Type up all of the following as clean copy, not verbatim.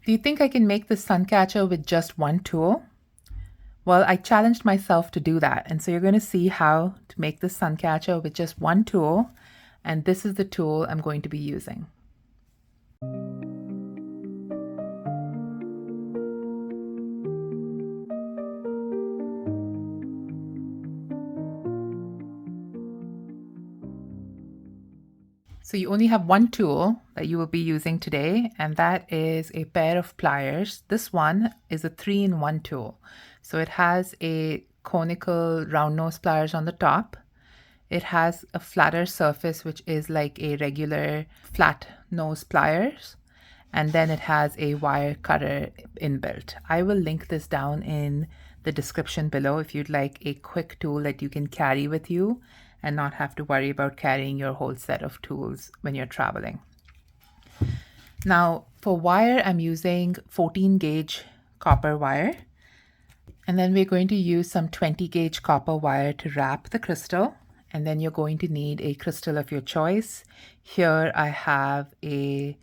Do you think I can make the Suncatcher with just one tool? Well, I challenged myself to do that. And so you're going to see how to make the Suncatcher with just one tool. And this is the tool I'm going to be using. So you only have one tool that you will be using today, and that is a pair of pliers. This one is a 3-in-1 tool. So it has a conical round nose pliers on the top. It has a flatter surface, which is like a regular flat nose pliers. And then it has a wire cutter inbuilt. I will link this down in the description below if you'd like a quick tool that you can carry with you and not have to worry about carrying your whole set of tools when you're traveling. Now for wire, I'm using 14 gauge copper wire. And then we're going to use some 20 gauge copper wire to wrap the crystal. And then you're going to need a crystal of your choice. Here I have a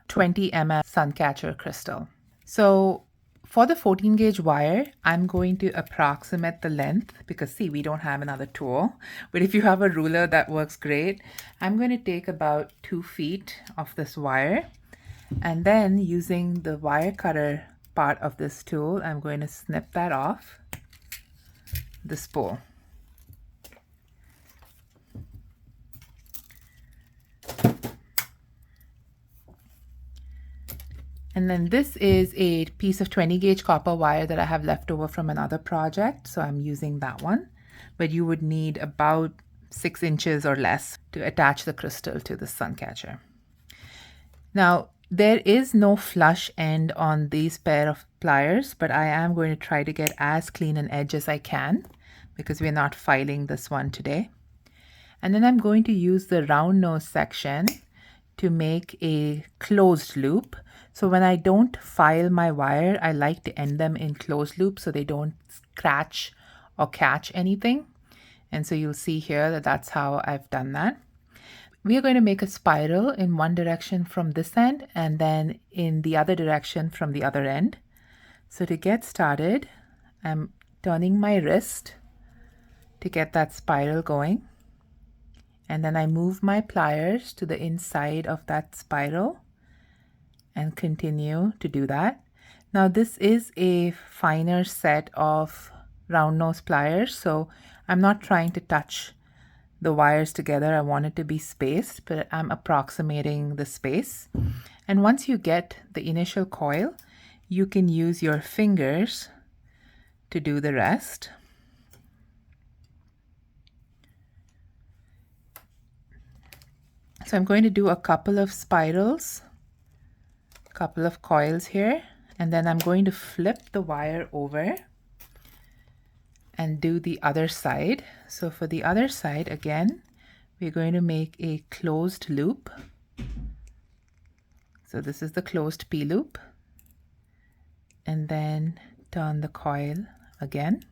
20 ml Suncatcher crystal. So for the 14 gauge wire, I'm going to approximate the length because see, we don't have another tool, but if you have a ruler, that works great. I'm going to take about 2 feet of this wire, and then using the wire cutter part of this tool, I'm going to snip that off the spool. And then this is a piece of 20 gauge copper wire that I have left over from another project. So I'm using that one, but you would need about 6 inches or less to attach the crystal to the Suncatcher. Now, there is no flush end on these pair of pliers, but I am going to try to get as clean an edge as I can because we're not filing this one today. And then I'm going to use the round nose section to make a closed loop. So when I don't file my wire, I like to end them in closed loop so they don't scratch or catch anything. And so you'll see here that that's how I've done that. We are going to make a spiral in one direction from this end and then in the other direction from the other end. So to get started, I'm turning my wrist to get that spiral going. And then I move my pliers to the inside of that spiral and continue to do that. Now this is a finer set of round nose pliers, so I'm not trying to touch the wires together. I want it to be spaced, but I'm approximating the space. And once you get the initial coil, you can use your fingers to do the rest. So I'm going to do a couple of spirals, a couple of coils here, and then I'm going to flip the wire over and do the other side. So for the other side, again, we're going to make a closed loop. So this is the closed P loop, and then turn the coil again.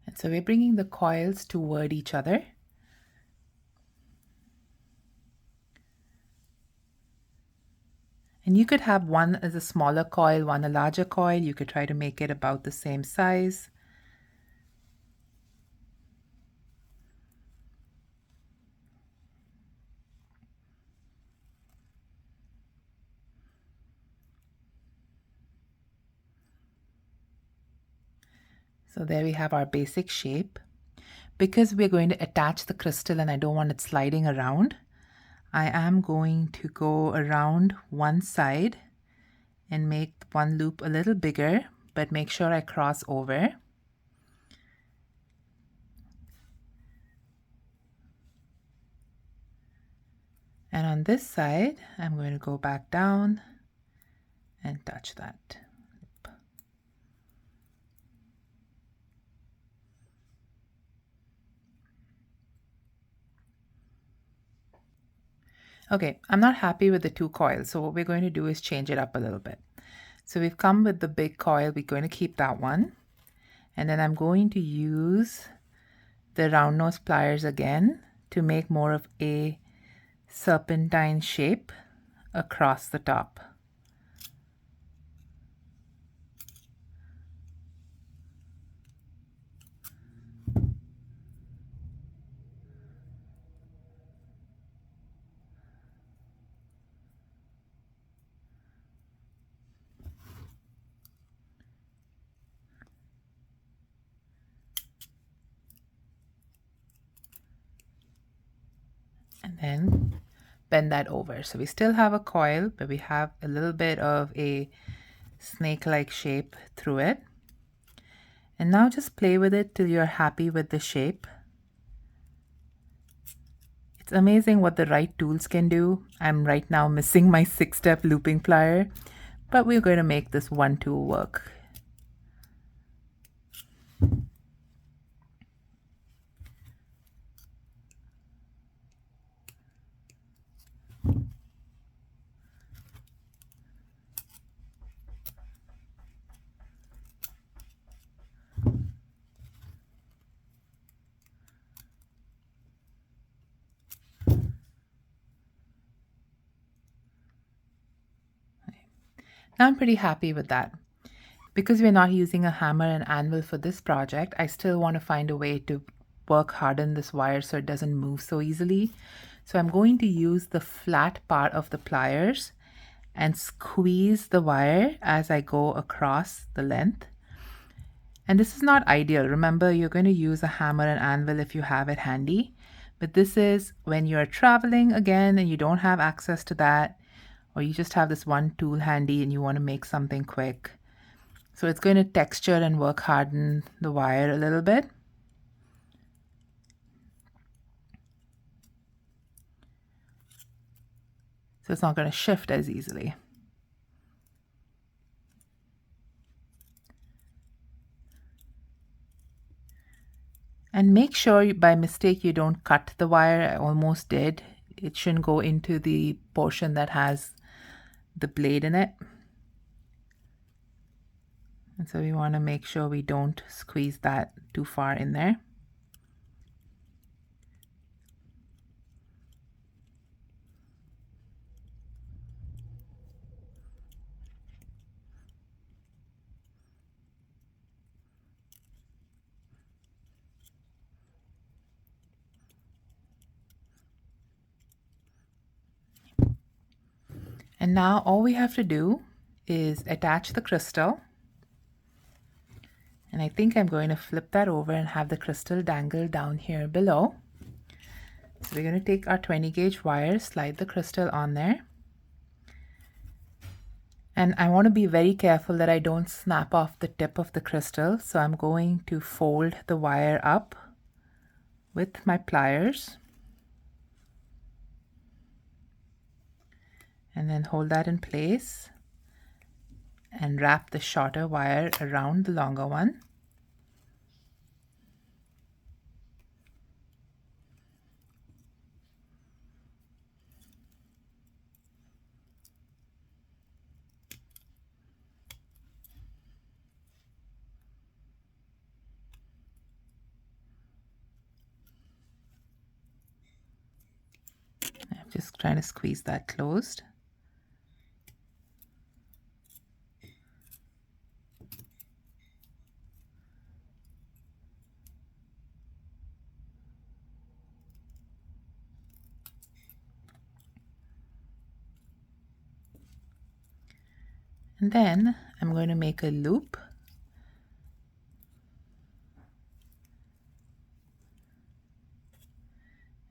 And so we're bringing the coils toward each other. And you could have one as a smaller coil, one a larger coil. You could try to make it about the same size. So there we have our basic shape. Because we're going to attach the crystal and I don't want it sliding around, I am going to go around one side and make one loop a little bigger, but make sure I cross over. And on this side, I'm going to go back down and touch that loop. Okay, I'm not happy with the 2 coils, so what we're going to do is change it up a little bit. So we've come with the big coil, we're going to keep that one. And then I'm going to use the round nose pliers again to make more of a serpentine shape across the top. And then bend that over. So we still have a coil, but we have a little bit of a snake-like shape through it. And now just play with it till you're happy with the shape. It's amazing what the right tools can do. I'm right now missing my 6-step looping plier, but we're going to make this one tool work. Now I'm pretty happy with that. Because we're not using a hammer and anvil for this project, I still want to find a way to harden this wire so it doesn't move so easily. So I'm going to use the flat part of the pliers and squeeze the wire as I go across the length. And this is not ideal. Remember, you're going to use a hammer and anvil if you have it handy. But this is when you're traveling again and you don't have access to that, or you just have this one tool handy and you want to make something quick. So it's going to texture and work harden the wire a little bit. So it's not going to shift as easily. And make sure by mistake you don't cut the wire. I almost did. It shouldn't go into the portion that has the blade in it. And so we want to make sure we don't squeeze that too far in there. And now all we have to do is attach the crystal. And I think I'm going to flip that over and have the crystal dangle down here below. So we're going to take our 20 gauge wire, slide the crystal on there. And I want to be very careful that I don't snap off the tip of the crystal. So I'm going to fold the wire up with my pliers. And then hold that in place and wrap the shorter wire around the longer one. I'm just trying to squeeze that closed. And then I'm going to make a loop.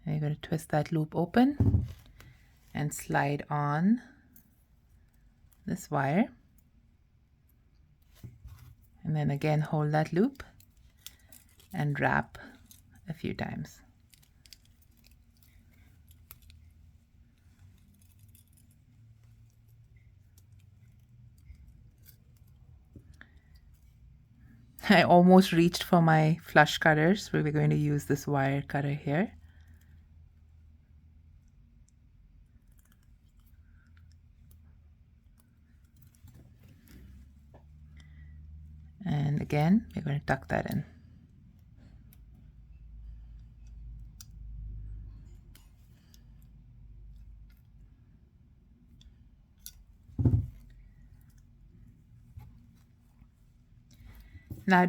And you're going to twist that loop open and slide on this wire. And then again hold that loop and wrap a few times. I almost reached for my flush cutters, where we're going to use this wire cutter here. And again, we're going to tuck that in. Now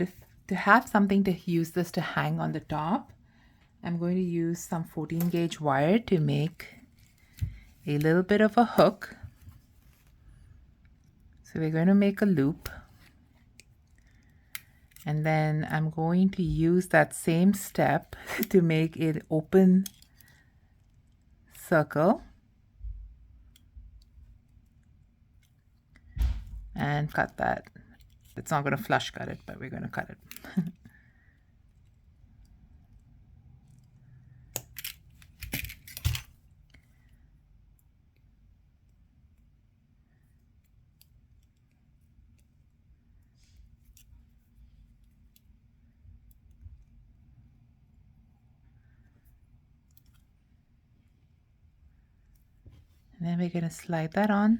to have something to use this to hang on the top, I'm going to use some 14 gauge wire to make a little bit of a hook. So we're going to make a loop. And then I'm going to use that same step to make an open circle. And cut that. It's not going to flush cut it, but we're going to cut it. And then we're going to slide that on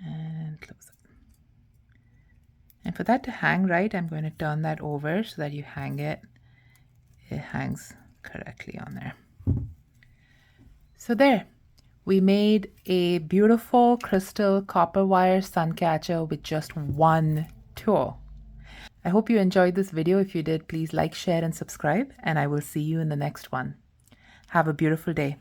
and close it. And for that to hang right, I'm going to turn that over so that you hang it. It hangs correctly on there. So there, we made a beautiful crystal copper wire Suncatcher with just one tool. I hope you enjoyed this video. If you did, please like, share, and subscribe, and I will see you in the next one. Have a beautiful day.